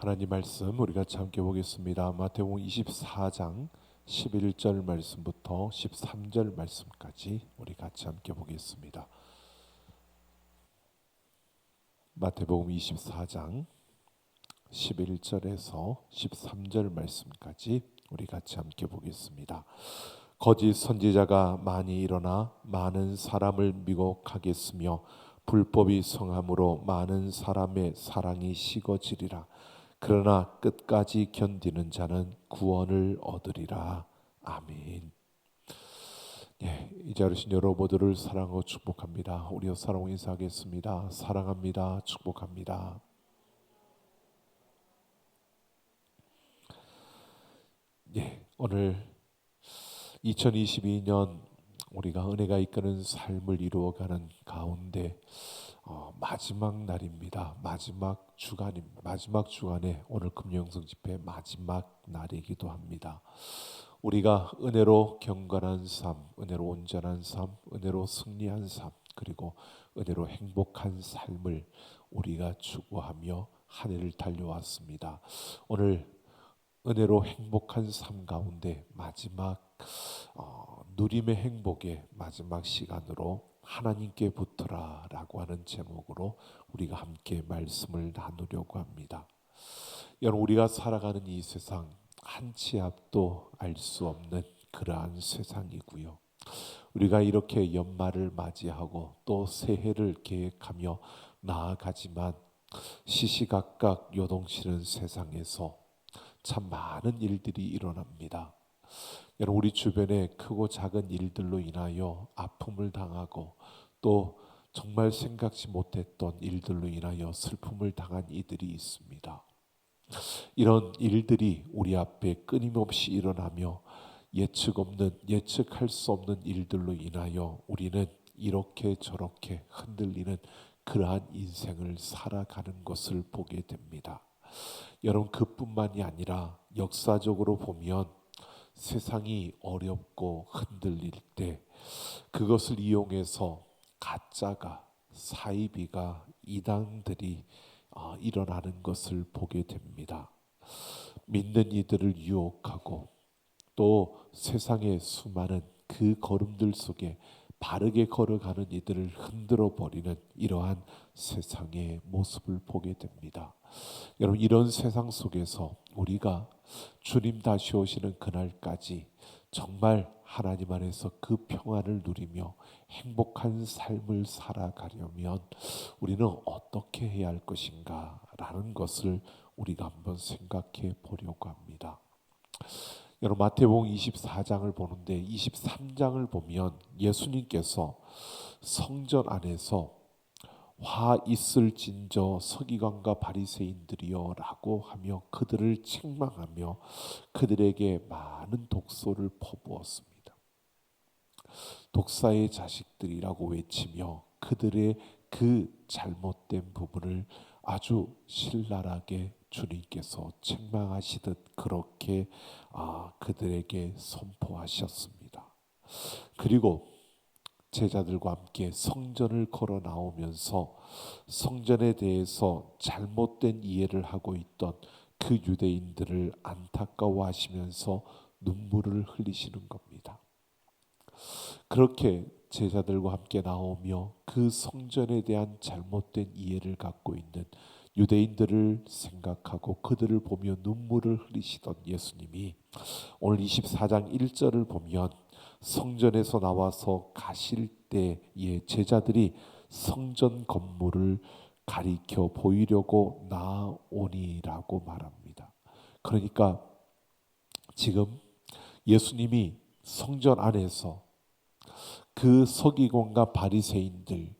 하나님 말씀 우리 같이 함께 보겠습니다. 마태복음 24장 11절 말씀부터 13절 말씀까지 우리 같이 함께 보겠습니다. 마태복음 24장 11절에서 13절 말씀까지 우리 같이 함께 보겠습니다. 거짓 선지자가 많이 일어나 많은 사람을 미혹하겠으며 불법이 성함으로 많은 사람의 사랑이 식어지리라. 그러나 끝까지 견디는 자는 구원을 얻으리라. 아멘. 이 자리에 계신 여러분 모두를 사랑하고 축복합니다. 우리와 사랑하고 인사하겠습니다. 사랑합니다. 축복합니다. 오늘 2022년 우리가 은혜가 이끄는 삶을 이루어가는 가운데 마지막 날입니다. 마지막 주간입니다. 마지막 주간에 오늘 금요영성 집회 마지막 날이기도 합니다. 우리가 은혜로 경건한 삶, 은혜로 온전한 삶, 은혜로 승리한 삶, 그리고 은혜로 행복한 삶을 우리가 추구하며 한 해를 달려왔습니다. 오늘 은혜로 행복한 삶 가운데 마지막 누림의 행복의 마지막 시간으로 하나님께 붙어라 라고 하는 제목으로 우리가 함께 말씀을 나누려고 합니다. 여러분, 우리가 살아가는 이 세상 한 치 앞도 알 수 없는 그러한 세상이고요. 우리가 이렇게 연말을 맞이하고 또 새해를 계획하며 나아가지만 시시각각 요동치는 세상에서 참 많은 일들이 일어납니다. 여러분, 우리 주변에 크고 작은 일들로 인하여 아픔을 당하고 또 정말 생각지 못했던 일들로 인하여 슬픔을 당한 이들이 있습니다. 이런 일들이 우리 앞에 끊임없이 일어나며 예측할 수 없는 일들로 인하여 우리는 이렇게 저렇게 흔들리는 그러한 인생을 살아가는 것을 보게 됩니다. 여러분, 그뿐만이 아니라 역사적으로 보면 세상이 어렵고 흔들릴 때 그것을 이용해서 가짜가, 사이비가, 이단들이 일어나는 것을 보게 됩니다. 믿는 이들을 유혹하고 또 세상의 수많은 그 걸음들 속에 바르게 걸어가는 이들을 흔들어 버리는 이러한 세상의 모습을 보게 됩니다. 여러분, 이런 세상 속에서 우리가 주님 다시 오시는 그날까지 정말 하나님 안에서 그 평안을 누리며 행복한 삶을 살아가려면 우리는 어떻게 해야 할 것인가 라는 것을 우리가 한번 생각해 보려고 합니다. 여러분, 마태복음 24장을 보는데 23장을 보면 예수님께서 성전 안에서 화 있을진저 서기관과 바리새인들이여 라고 하며 그들을 책망하며 그들에게 많은 독소를 퍼부었습니다. 독사의 자식들이라고 외치며 그들의 그 잘못된 부분을 아주 신랄하게 주님께서 책망하시듯 그렇게 그들에게 선포하셨습니다. 그리고 제자들과 함께 성전을 걸어 나오면서 성전에 대해서 잘못된 이해를 하고 있던 그 유대인들을 안타까워하시면서 눈물을 흘리시는 겁니다. 그렇게 제자들과 함께 나오며 그 성전에 대한 잘못된 이해를 갖고 있는 유대인들을 생각하고 그들을 보며 눈물을 흘리시던 예수님이 오늘 24장 1절을 보면 성전에서 나와서 가실 때에 제자들이 성전 건물을 가리켜 보이려고 나오니라고 말합니다. 그러니까 지금 예수님이 성전 안에서 그 서기관과 바리새인들,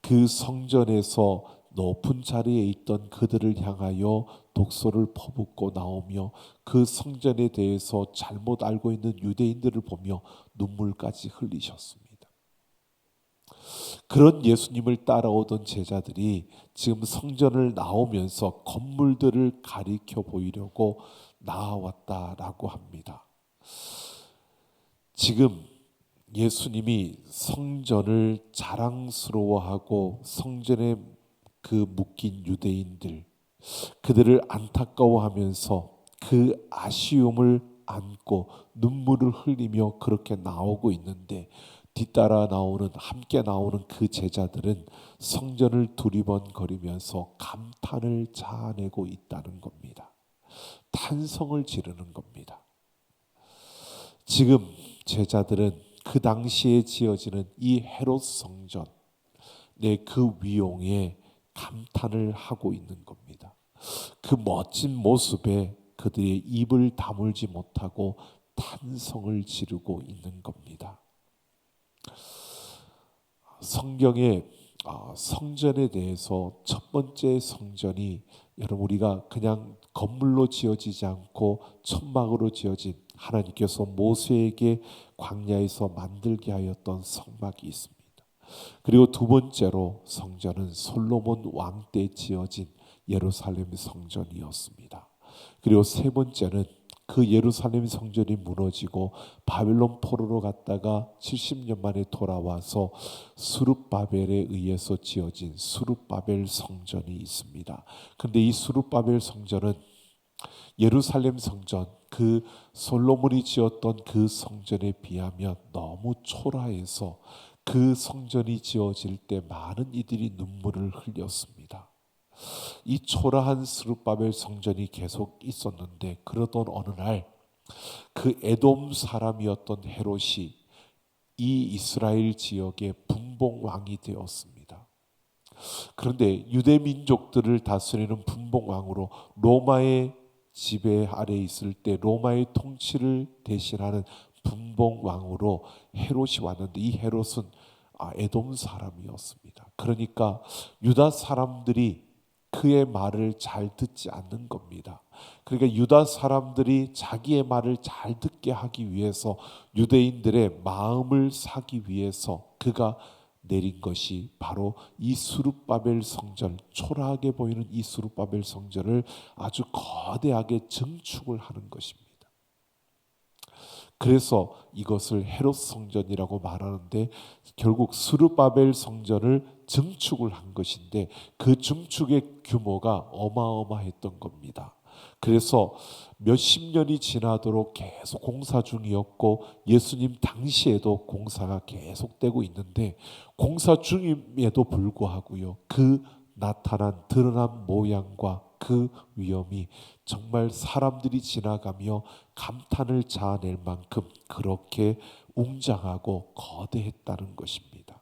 그 성전에서 높은 자리에 있던 그들을 향하여 독소를 퍼붓고 나오며 그 성전에 대해서 잘못 알고 있는 유대인들을 보며 눈물까지 흘리셨습니다. 그런 예수님을 따라오던 제자들이 지금 성전을 나오면서 건물들을 가리켜 보이려고 나왔다라고 합니다. 지금 예수님이 성전을 자랑스러워하고 성전에 그 묶인 유대인들, 그들을 안타까워하면서 그 아쉬움을 안고 눈물을 흘리며 그렇게 나오고 있는데, 뒤따라 나오는, 함께 나오는 그 제자들은 성전을 두리번거리면서 감탄을 자아내고 있다는 겁니다. 탄성을 지르는 겁니다. 지금 제자들은 그 당시에 지어지는 이 헤롯 성전, 그 위용에 감탄을 하고 있는 겁니다. 그 멋진 모습에 그들의 입을 다물지 못하고 탄성을 지르고 있는 겁니다. 성경에 성전에 대해서 첫 번째 성전이, 여러분, 우리가 그냥 건물로 지어지지 않고 천막으로 지어진, 하나님께서 모세에게 광야에서 만들게 하였던 성막이 있습니다. 그리고 두 번째로 성전은 솔로몬 왕 때 지어진 예루살렘 성전이었습니다. 그리고 세 번째는 그 예루살렘 성전이 무너지고 바벨론 포로로 갔다가 70년 만에 돌아와서 스룹바벨에 의해서 지어진 스룹바벨 성전이 있습니다. 근데 이 스룹바벨 성전은 예루살렘 성전, 그 솔로몬이 지었던 그 성전에 비하면 너무 초라해서 그 성전이 지어질 때 많은 이들이 눈물을 흘렸습니다. 이 초라한 스룹바벨 성전이 계속 있었는데, 그러던 어느 날 그 에돔 사람이었던 헤롯이 이 이스라엘 지역의 분봉왕이 되었습니다. 그런데 유대 민족들을 다스리는 분봉왕으로 로마의 지배 아래 있을 때 로마의 통치를 대신하는 분봉왕으로 헤롯이 왔는데, 이 헤롯은 에돔 사람이었습니다. 그러니까 유다 사람들이 그의 말을 잘 듣지 않는 겁니다. 그러니까 유다 사람들이 자기의 말을 잘 듣게 하기 위해서, 유대인들의 마음을 사기 위해서 그가 내린 것이 바로 이 스룹바벨 성전, 초라하게 보이는 이 스룹바벨 성전을 아주 거대하게 증축을 하는 것입니다. 그래서 이것을 헤롯 성전이라고 말하는데, 결국 스룹바벨 성전을 증축을 한 것인데, 그 증축의 규모가 어마어마했던 겁니다. 그래서 몇십 년이 지나도록 계속 공사 중이었고, 예수님 당시에도 공사가 계속되고 있는데, 공사 중임에도 불구하고요, 그 나타난 드러난 모양과 그 위엄이 정말 사람들이 지나가며 감탄을 자아낼 만큼 그렇게 웅장하고 거대했다는 것입니다.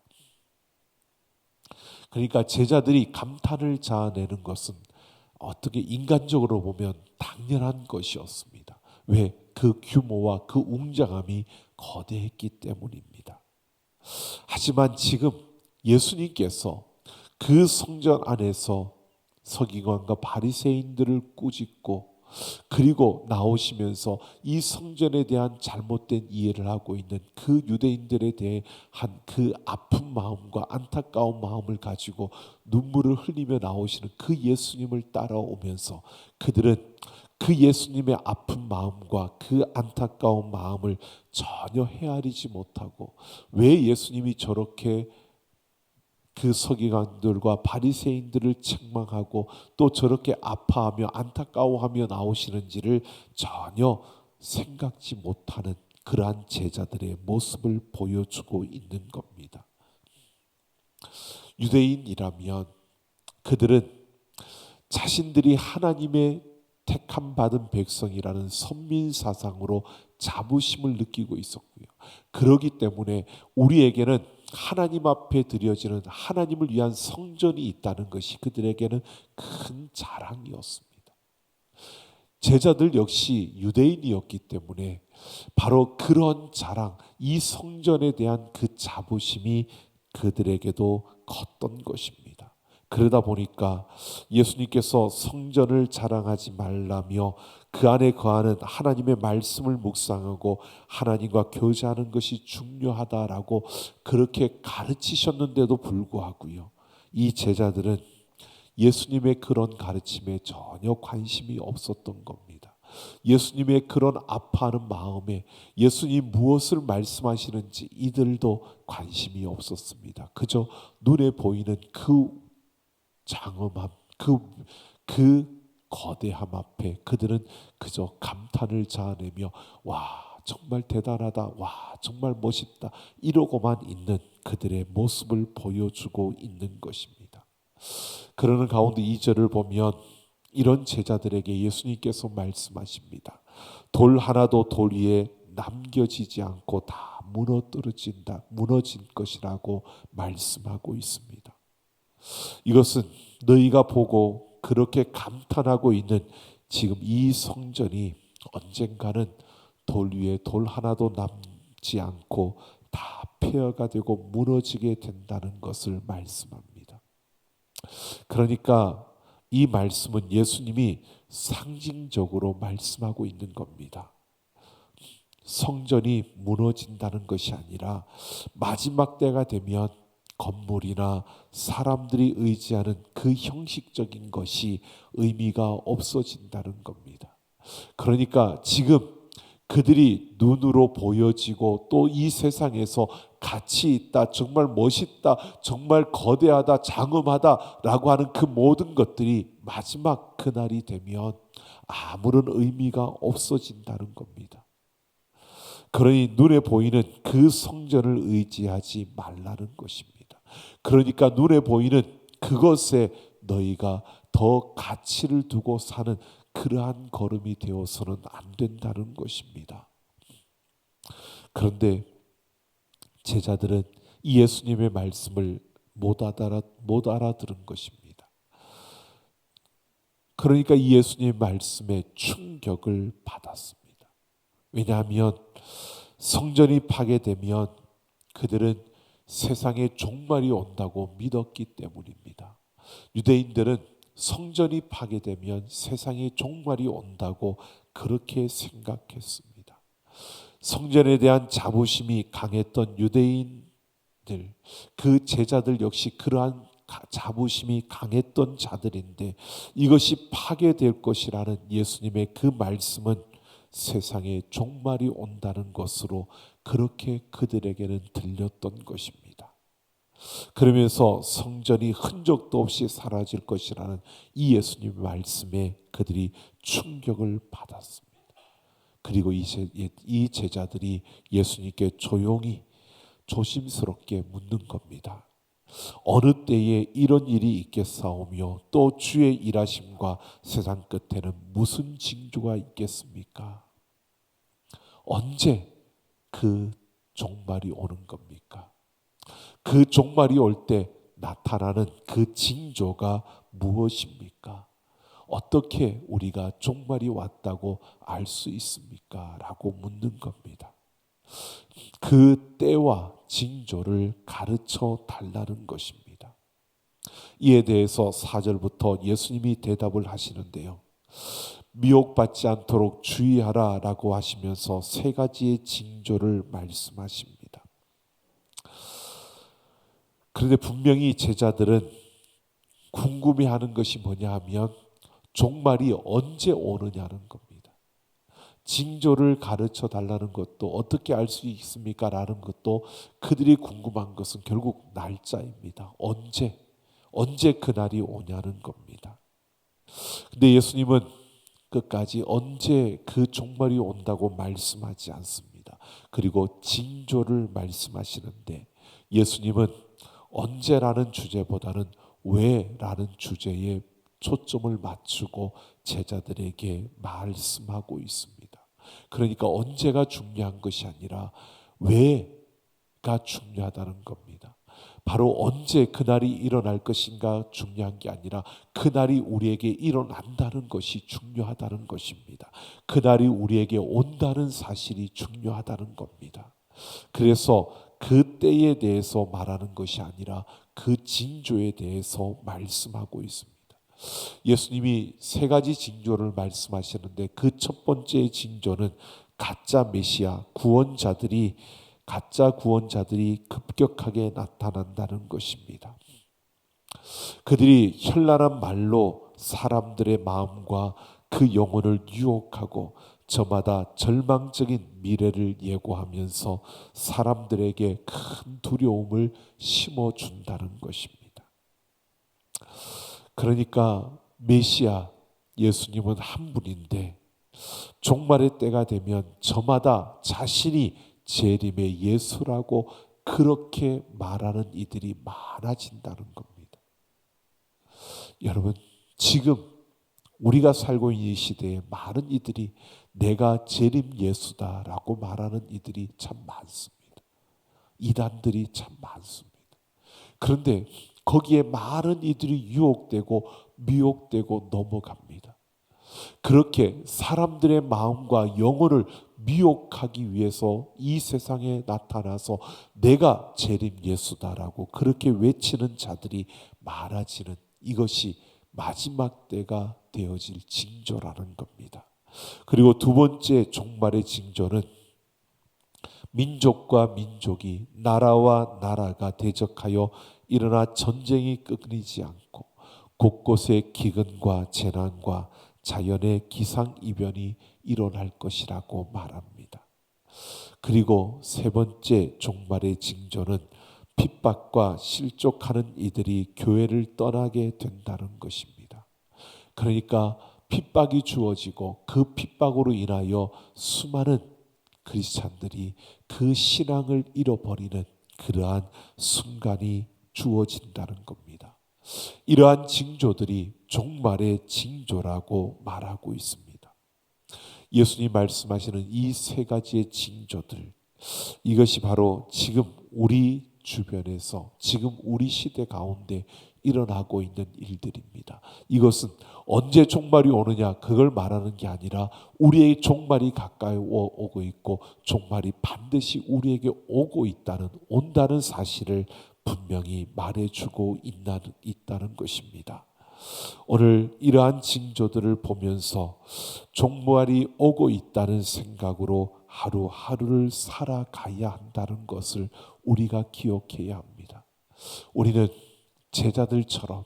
그러니까 제자들이 감탄을 자아내는 것은 어떻게 인간적으로 보면 당연한 것이었습니다. 왜? 그 규모와 그 웅장함이 거대했기 때문입니다. 하지만 지금 예수님께서 그 성전 안에서 서기관과 바리새인들을 꾸짖고, 그리고 나오시면서 이 성전에 대한 잘못된 이해를 하고 있는 그 유대인들에 대해 한 그 아픈 마음과 안타까운 마음을 가지고 눈물을 흘리며 나오시는 그 예수님을 따라오면서, 그들은 그 예수님의 아픈 마음과 그 안타까운 마음을 전혀 헤아리지 못하고, 왜 예수님이 저렇게 그 서기관들과 바리새인들을 책망하고 또 저렇게 아파하며 안타까워하며 나오시는지를 전혀 생각지 못하는 그러한 제자들의 모습을 보여주고 있는 겁니다. 유대인이라면 그들은 자신들이 하나님의 택함 받은 백성이라는 선민 사상으로 자부심을 느끼고 있었고요. 그렇기 때문에 우리에게는 하나님 앞에 드려지는 하나님을 위한 성전이 있다는 것이 그들에게는 큰 자랑이었습니다. 제자들 역시 유대인이었기 때문에 바로 그런 자랑, 이 성전에 대한 그 자부심이 그들에게도 컸던 것입니다. 그러다 보니까 예수님께서 성전을 자랑하지 말라며 그 안에 거하는 하나님의 말씀을 묵상하고 하나님과 교제하는 것이 중요하다라고 그렇게 가르치셨는데도 불구하고요, 이 제자들은 예수님의 그런 가르침에 전혀 관심이 없었던 겁니다. 예수님의 그런 아파하는 마음에 예수님 무엇을 말씀하시는지 이들도 관심이 없었습니다. 그저 눈에 보이는 그 장엄함, 그 거대함 앞에 그들은 그저 감탄을 자아내며 와 정말 대단하다, 와 정말 멋있다 이러고만 있는 그들의 모습을 보여주고 있는 것입니다. 그러는 가운데 2절을 보면 이런 제자들에게 예수님께서 말씀하십니다. 돌 하나도 돌 위에 남겨지지 않고 다 무너진 것이라고 말씀하고 있습니다. 이것은 너희가 보고 그렇게 감탄하고 있는 지금 이 성전이 언젠가는 돌 위에 돌 하나도 남지 않고 다 폐허가 되고 무너지게 된다는 것을 말씀합니다. 그러니까 이 말씀은 예수님이 상징적으로 말씀하고 있는 겁니다. 성전이 무너진다는 것이 아니라 마지막 때가 되면 건물이나 사람들이 의지하는 그 형식적인 것이 의미가 없어진다는 겁니다. 그러니까 지금 그들이 눈으로 보여지고 또 이 세상에서 가치 있다, 정말 멋있다, 정말 거대하다, 장엄하다라고 하는 그 모든 것들이 마지막 그날이 되면 아무런 의미가 없어진다는 겁니다. 그러니 눈에 보이는 그 성전을 의지하지 말라는 것입니다. 그러니까 눈에 보이는 그것에 너희가 더 가치를 두고 사는 그러한 걸음이 되어서는 안 된다는 것입니다. 그런데 제자들은 이 예수님의 말씀을 못 알아들은 것입니다. 그러니까 이 예수님의 말씀에 충격을 받았습니다. 왜냐하면 성전이 파괴되면 그들은 세상에 종말이 온다고 믿었기 때문입니다. 유대인들은 성전이 파괴되면 세상에 종말이 온다고 그렇게 생각했습니다. 성전에 대한 자부심이 강했던 유대인들, 그 제자들 역시 그러한 자부심이 강했던 자들인데 이것이 파괴될 것이라는 예수님의 그 말씀은 세상에 종말이 온다는 것으로 그렇게 그들에게는 들렸던 것입니다. 그러면서 성전이 흔적도 없이 사라질 것이라는 이 예수님의 말씀에 그들이 충격을 받았습니다. 그리고 이 제자들이 예수님께 조심스럽게 묻는 겁니다. 어느 때에 이런 일이 있겠사오며 또 주의 일하심과 세상 끝에는 무슨 징조가 있겠습니까? 언제 그 종말이 오는 겁니까? 그 종말이 올 때 나타나는 그 징조가 무엇입니까? 어떻게 우리가 종말이 왔다고 알 수 있습니까? 라고 묻는 겁니다. 그 때와 징조를 가르쳐 달라는 것입니다. 이에 대해서 4절부터 예수님이 대답을 하시는데요. 미혹받지 않도록 주의하라 라고 하시면서 세 가지의 징조를 말씀하십니다. 그런데 분명히 제자들은 궁금해하는 것이 뭐냐 하면 종말이 언제 오느냐는 겁니다. 징조를 가르쳐 달라는 것도 어떻게 알 수 있습니까? 라는 것도 그들이 궁금한 것은 결국 날짜입니다. 언제 그날이 오냐는 겁니다. 근데 예수님은 끝까지 언제 그 종말이 온다고 말씀하지 않습니다. 그리고 징조를 말씀하시는데 예수님은 언제라는 주제보다는 왜라는 주제에 초점을 맞추고 제자들에게 말씀하고 있습니다. 그러니까 언제가 중요한 것이 아니라 왜가 중요하다는 겁니다. 바로 언제 그날이 일어날 것인가 중요한 게 아니라 그날이 우리에게 일어난다는 것이 중요하다는 것입니다. 그날이 우리에게 온다는 사실이 중요하다는 겁니다. 그래서 그 때에 대해서 말하는 것이 아니라 그 징조에 대해서 말씀하고 있습니다. 예수님이 세 가지 징조를 말씀하시는데 그 첫 번째 징조는 가짜 메시아 가짜 구원자들이 급격하게 나타난다는 것입니다. 그들이 현란한 말로 사람들의 마음과 그 영혼을 유혹하고 저마다 절망적인 미래를 예고하면서 사람들에게 큰 두려움을 심어준다는 것입니다. 그러니까 메시아 예수님은 한 분인데 종말의 때가 되면 저마다 자신이 재림의 예수라고 그렇게 말하는 이들이 많아진다는 겁니다. 여러분, 지금 우리가 살고 있는 이 시대에 많은 이들이 내가 재림 예수다라고 말하는 이들이 참 많습니다. 이단들이 참 많습니다. 그런데 거기에 많은 이들이 유혹되고 미혹되고 넘어갑니다. 그렇게 사람들의 마음과 영혼을 미혹하기 위해서 이 세상에 나타나서 내가 재림 예수다라고 그렇게 외치는 자들이 많아지는, 이것이 마지막 때가 되어질 징조라는 겁니다. 그리고 두 번째 종말의 징조는 민족과 민족이, 나라와 나라가 대적하여 일어나 전쟁이 끊이지 않고 곳곳에 기근과 재난과 자연의 기상이변이 일어날 것이라고 말합니다. 그리고 세 번째 종말의 징조는 핍박과 실족하는 이들이 교회를 떠나게 된다는 것입니다. 그러니까 핍박이 주어지고 그 핍박으로 인하여 수많은 크리스찬들이 그 신앙을 잃어버리는 그러한 순간이 주어진다는 겁니다. 이러한 징조들이 종말의 징조라고 말하고 있습니다. 예수님 말씀하시는 이 세 가지의 징조들, 이것이 바로 지금 우리 주변에서, 지금 우리 시대 가운데 일어나고 있는 일들입니다. 이것은 언제 종말이 오느냐 그걸 말하는 게 아니라 우리의 종말이 가까이 오고 있고 종말이 반드시 우리에게 오고 온다는 사실을 분명히 말해주고 있다는 것입니다. 오늘 이러한 징조들을 보면서 종말이 오고 있다는 생각으로 하루하루를 살아가야 한다는 것을 우리가 기억해야 합니다. 우리는 제자들처럼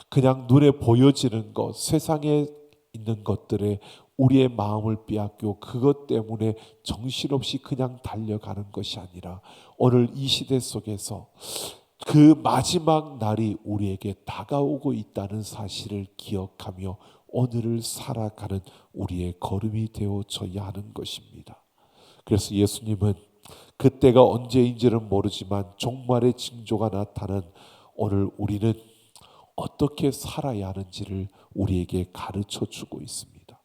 그냥 눈에 보여지는 것, 세상에 있는 것들에 우리의 마음을 빼앗겨 그것 때문에 정신없이 그냥 달려가는 것이 아니라 오늘 이 시대 속에서 그 마지막 날이 우리에게 다가오고 있다는 사실을 기억하며 오늘을 살아가는 우리의 걸음이 되어져야 하는 것입니다. 그래서 예수님은 그때가 언제인지는 모르지만 종말의 징조가 나타난 오늘 우리는 어떻게 살아야 하는지를 우리에게 가르쳐 주고 있습니다.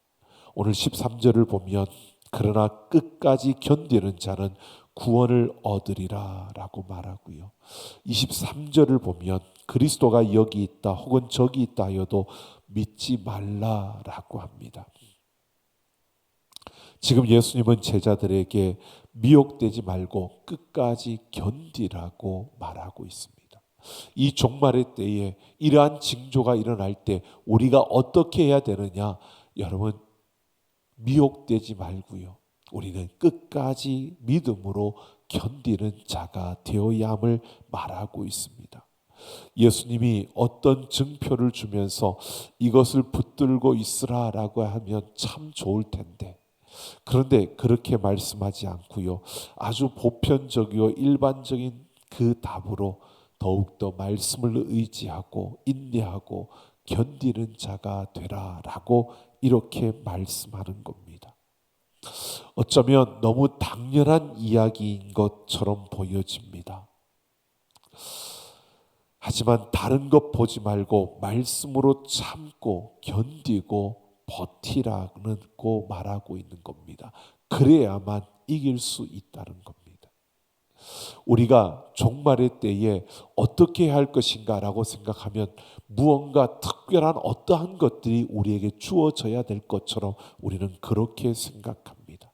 오늘 13절을 보면 그러나 끝까지 견디는 자는 구원을 얻으리라 라고 말하고요. 23절을 보면 그리스도가 여기 있다 혹은 저기 있다 하여도 믿지 말라라고 합니다. 지금 예수님은 제자들에게 미혹되지 말고 끝까지 견디라고 말하고 있습니다. 이 종말의 때에 이러한 징조가 일어날 때 우리가 어떻게 해야 되느냐? 여러분, 미혹되지 말고요. 우리는 끝까지 믿음으로 견디는 자가 되어야 함을 말하고 있습니다. 예수님이 어떤 증표를 주면서 이것을 붙들고 있으라라고 하면 참 좋을 텐데, 그런데 그렇게 말씀하지 않고요. 아주 보편적이고 일반적인 그 답으로 더욱더 말씀을 의지하고 인내하고 견디는 자가 되라라고 이렇게 말씀하는 겁니다. 어쩌면 너무 당연한 이야기인 것처럼 보여집니다. 하지만 다른 것 보지 말고 말씀으로 참고 견디고 버티라고 말하고 있는 겁니다. 그래야만 이길 수 있다는 겁니다. 우리가 종말의 때에 어떻게 해야 할 것인가 라고 생각하면 무언가 특별한 어떠한 것들이 우리에게 주어져야 될 것처럼 우리는 그렇게 생각합니다.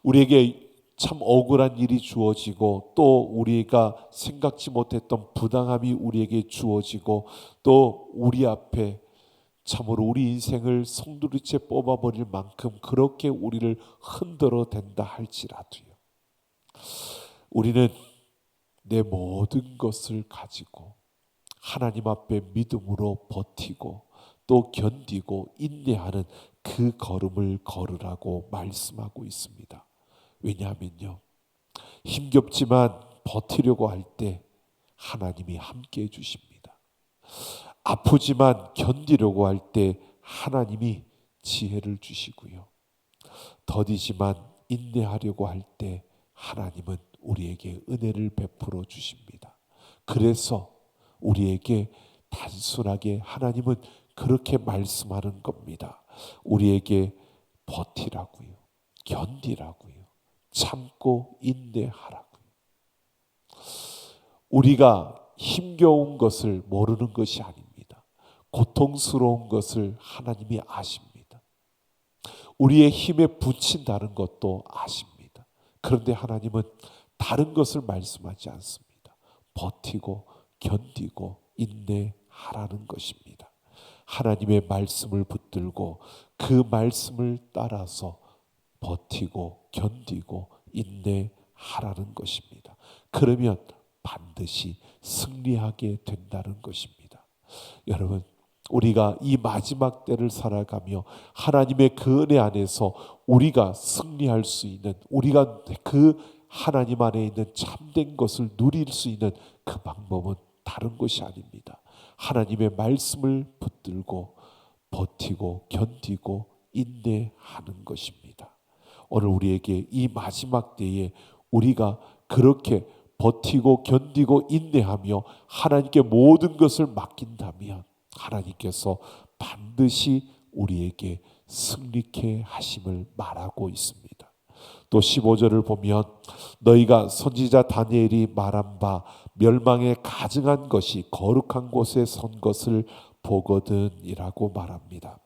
우리에게 참 억울한 일이 주어지고 또 우리가 생각지 못했던 부당함이 우리에게 주어지고 또 우리 앞에 참으로 우리 인생을 송두리째 뽑아버릴 만큼 그렇게 우리를 흔들어 댄다 할지라도요, 우리는 내 모든 것을 가지고 하나님 앞에 믿음으로 버티고 또 견디고 인내하는 그 걸음을 걸으라고 말씀하고 있습니다. 왜냐하면요, 힘겹지만 버티려고 할 때 하나님이 함께 해주십니다. 아프지만 견디려고 할 때 하나님이 지혜를 주시고요. 더디지만 인내하려고 할 때 하나님은 우리에게 은혜를 베풀어 주십니다. 그래서 우리에게 단순하게 하나님은 그렇게 말씀하는 겁니다. 우리에게 버티라고요. 견디라고요. 참고 인내하라고요. 우리가 힘겨운 것을 모르는 것이 아닙니다. 고통스러운 것을 하나님이 아십니다. 우리의 힘에 부친다는 것도 아십니다. 그런데 하나님은 다른 것을 말씀하지 않습니다. 버티고 견디고 인내하라는 것입니다. 하나님의 말씀을 붙들고 그 말씀을 따라서 버티고 견디고 인내하라는 것입니다. 그러면 반드시 승리하게 된다는 것입니다. 여러분, 우리가 이 마지막 때를 살아가며 하나님의 그 은혜 안에서 우리가 승리할 수 있는, 우리가 그 하나님 안에 있는 참된 것을 누릴 수 있는 그 방법은 다른 것이 아닙니다. 하나님의 말씀을 붙들고 버티고 견디고 인내하는 것입니다. 오늘 우리에게 이 마지막 때에 우리가 그렇게 버티고 견디고 인내하며 하나님께 모든 것을 맡긴다면 하나님께서 반드시 우리에게 승리케 하심을 말하고 있습니다. 또 15절을 보면 너희가 선지자 다니엘이 말한 바 멸망에 가증한 것이 거룩한 곳에 선 것을 보거든 이라고 말합니다.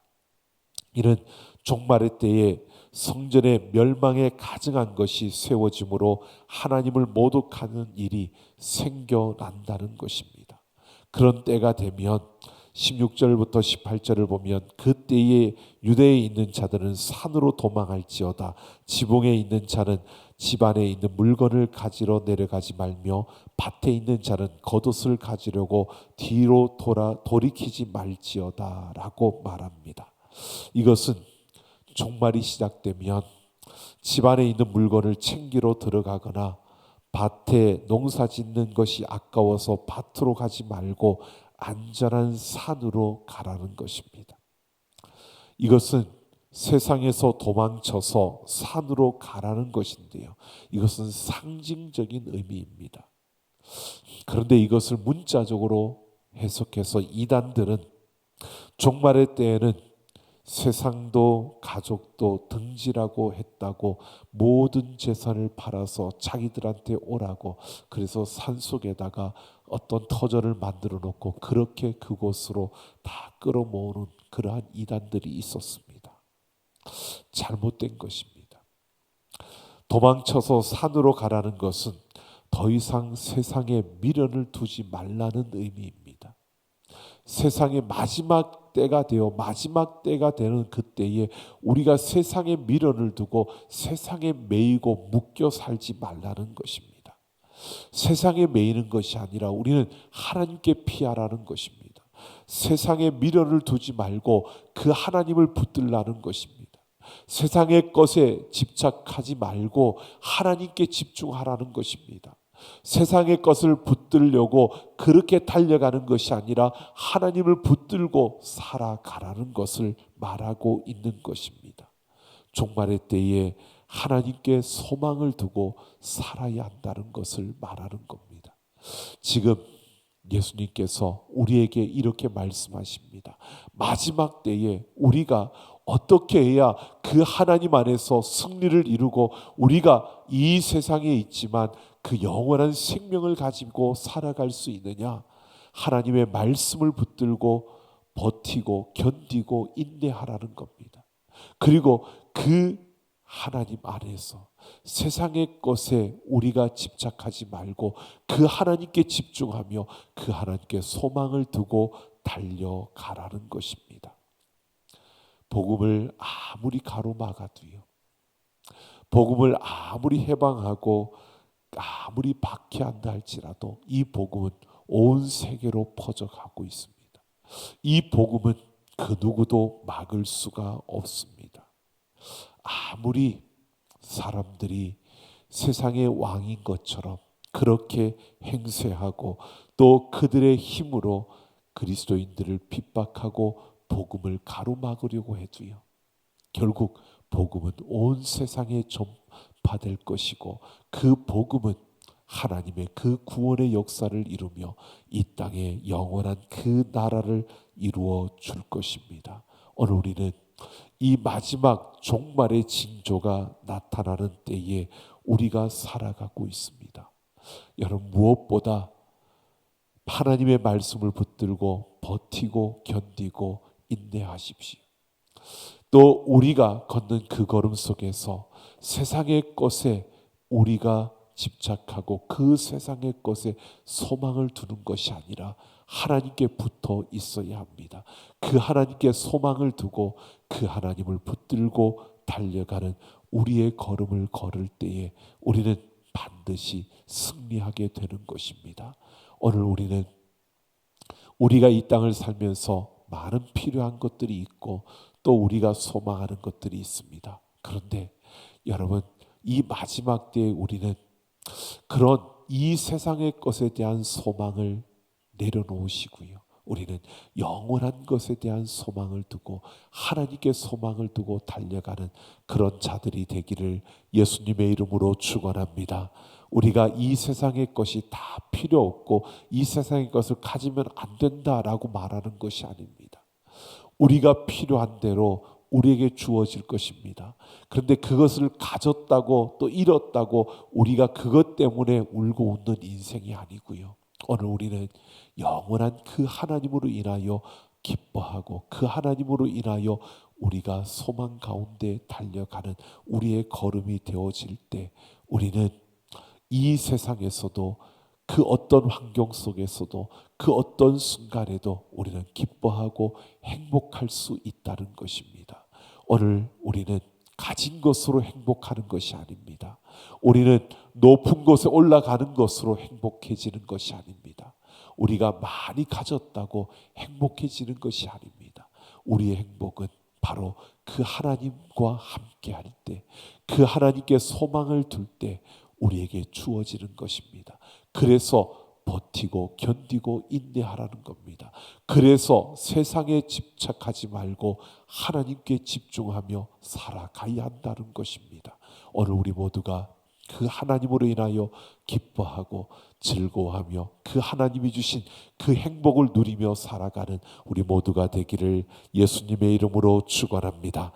이는 종말의 때에 성전의 멸망에 가증한 것이 세워짐으로 하나님을 모독하는 일이 생겨난다는 것입니다. 그런 때가 되면 16절부터 18절을 보면 그때에 유대에 있는 자들은 산으로 도망할지어다 지붕에 있는 자는 집 안에 있는 물건을 가지러 내려가지 말며 밭에 있는 자는 겉옷을 가지려고 뒤로 돌이키지 말지어다 라고 말합니다. 이것은 종말이 시작되면 집 안에 있는 물건을 챙기러 들어가거나 밭에 농사 짓는 것이 아까워서 밭으로 가지 말고 안전한 산으로 가라는 것입니다. 이것은 세상에서 도망쳐서 산으로 가라는 것인데요. 이것은 상징적인 의미입니다. 그런데 이것을 문자적으로 해석해서 이단들은 종말의 때에는 세상도 가족도 등지라고 했다고 모든 재산을 팔아서 자기들한테 오라고 그래서 산속에다가 어떤 터전을 만들어 놓고 그렇게 그곳으로 다 끌어모으는 그러한 이단들이 있었습니다. 잘못된 것입니다. 도망쳐서 산으로 가라는 것은 더 이상 세상에 미련을 두지 말라는 의미입니다. 세상의 마지막 때가 되어 마지막 때가 되는 그때에 우리가 세상에 미련을 두고 세상에 매이고 묶여 살지 말라는 것입니다. 세상에 매이는 것이 아니라 우리는 하나님께 피하라는 것입니다. 세상에 미련을 두지 말고 그 하나님을 붙들라는 것입니다. 세상의 것에 집착하지 말고 하나님께 집중하라는 것입니다. 세상의 것을 붙들려고 그렇게 달려가는 것이 아니라 하나님을 붙들고 살아가라는 것을 말하고 있는 것입니다. 종말의 때에 하나님께 소망을 두고 살아야 한다는 것을 말하는 겁니다. 지금 예수님께서 우리에게 이렇게 말씀하십니다. 마지막 때에 우리가 어떻게 해야 그 하나님 안에서 승리를 이루고 우리가 이 세상에 있지만 그 영원한 생명을 가지고 살아갈 수 있느냐? 하나님의 말씀을 붙들고 버티고 견디고 인내하라는 겁니다. 그리고 그 하나님 안에서 세상의 것에 우리가 집착하지 말고 그 하나님께 집중하며 그 하나님께 소망을 두고 달려가라는 것입니다. 복음을 아무리 가로막아도요, 복음을 아무리 해방하고 아무리 박해한다 할지라도 이 복음은 온 세계로 퍼져가고 있습니다. 이 복음은 그 누구도 막을 수가 없습니다. 아무리 사람들이 세상의 왕인 것처럼 그렇게 행세하고 또 그들의 힘으로 그리스도인들을 핍박하고 복음을 가로막으려고 해도요, 결국 복음은 온 세상에 전파될 것이고 그 복음은 하나님의 그 구원의 역사를 이루며 이 땅에 영원한 그 나라를 이루어 줄 것입니다. 오늘 우리는 이 마지막 종말의 징조가 나타나는 때에 우리가 살아가고 있습니다. 여러분, 무엇보다 하나님의 말씀을 붙들고 버티고 견디고 인내하십시오. 또 우리가 걷는 그 걸음 속에서 세상의 것에 우리가 집착하고 그 세상의 것에 소망을 두는 것이 아니라 하나님께 붙어 있어야 합니다. 그 하나님께 소망을 두고 그 하나님을 붙들고 달려가는 우리의 걸음을 걸을 때에 우리는 반드시 승리하게 되는 것입니다. 오늘 우리는 우리가 이 땅을 살면서 많은 필요한 것들이 있고 또 우리가 소망하는 것들이 있습니다. 그런데 여러분, 이 마지막 때에 우리는 그런 이 세상의 것에 대한 소망을 내려놓으시고요, 우리는 영원한 것에 대한 소망을 두고 하나님께 소망을 두고 달려가는 그런 자들이 되기를 예수님의 이름으로 축원합니다. 우리가 이 세상의 것이 다 필요 없고 이 세상의 것을 가지면 안 된다라고 말하는 것이 아닙니다. 우리가 필요한 대로 우리에게 주어질 것입니다. 그런데 그것을 가졌다고 또 잃었다고 우리가 그것 때문에 울고 웃는 인생이 아니고요, 오늘 우리는 영원한 그 하나님으로 인하여 기뻐하고 그 하나님으로 인하여 우리가 소망 가운데 달려가는 우리의 걸음이 되어질 때 우리는 이 세상에서도 그 어떤 환경 속에서도 그 어떤 순간에도 우리는 기뻐하고 행복할 수 있다는 것입니다. 오늘 우리는 가진 것으로 행복하는 것이 아닙니다. 우리는 높은 곳에 올라가는 것으로 행복해지는 것이 아닙니다. 우리가 많이 가졌다고 행복해지는 것이 아닙니다. 우리의 행복은 바로 그 하나님과 함께 할 때, 그 하나님께 소망을 둘 때 우리에게 주어지는 것입니다. 그래서 버티고 견디고 인내하라는 겁니다. 그래서 세상에 집착하지 말고 하나님께 집중하며 살아가야 한다는 것입니다. 오늘 우리 모두가 그 하나님으로 인하여 기뻐하고 즐거워하며 그 하나님이 주신 그 행복을 누리며 살아가는 우리 모두가 되기를 예수님의 이름으로 축원합니다.